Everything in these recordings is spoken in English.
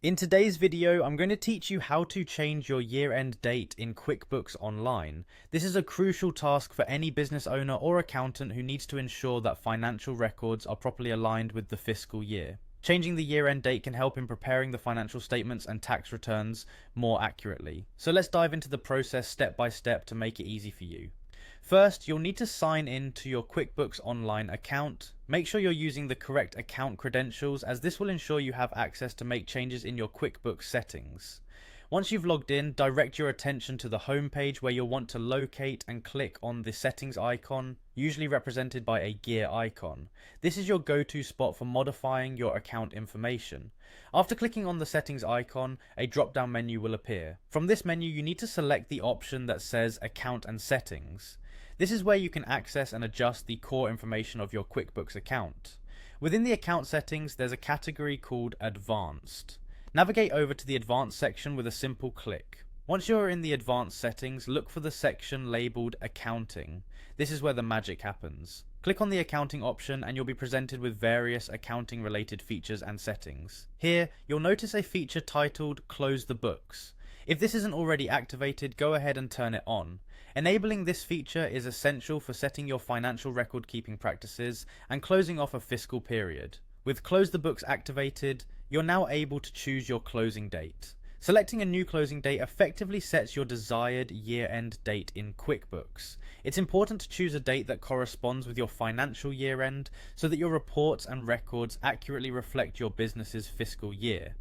In today's video, I'm going to teach you how to change your year-end date in QuickBooks Online. This is a crucial task for any business owner or accountant who needs to ensure that financial records are properly aligned with the fiscal year. Changing the year-end date can help in preparing the financial statements and tax returns more accurately. So let's dive into the process step by step to make it easy for you. First, you'll need to sign in to your QuickBooks Online account. Make sure you're using the correct account credentials, as this will ensure you have access to make changes in your QuickBooks settings. Once you've logged in, direct your attention to the home page where you'll want to locate and click on the settings icon, usually represented by a gear icon. This is your go-to spot for modifying your account information. After clicking on the settings icon, a drop-down menu will appear. From this menu, you need to select the option that says Account and Settings. This is where you can access and adjust the core information of your QuickBooks account. Within the account settings, there's a category called Advanced. Navigate over to the Advanced section with a simple click. Once you're in the Advanced settings, look for the section labeled Accounting. This is where the magic happens. Click on the Accounting option and you'll be presented with various accounting related features and settings. Here, you'll notice a feature titled Close the Books. If this isn't already activated, go ahead and turn it on. Enabling this feature is essential for setting your financial record keeping practices and closing off a fiscal period. With Close the Books activated, you're now able to choose your closing date. Selecting a new closing date effectively sets your desired year-end date in QuickBooks. It's important to choose a date that corresponds with your financial year-end so that your reports and records accurately reflect your business's fiscal year.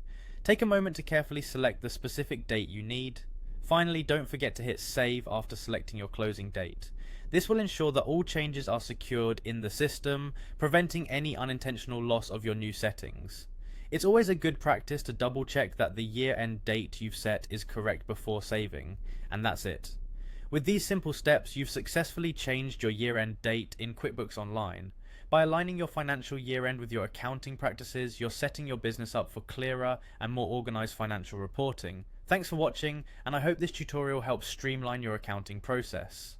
Take a moment to carefully select the specific date you need. Finally, don't forget to hit save after selecting your closing date. This will ensure that all changes are secured in the system, preventing any unintentional loss of your new settings. It's always a good practice to double check that the year-end date you've set is correct before saving, and that's it. With these simple steps, you've successfully changed your year-end date in QuickBooks Online. By aligning your financial year-end with your accounting practices, you're setting your business up for clearer and more organized financial reporting. Thanks for watching, and I hope this tutorial helps streamline your accounting process.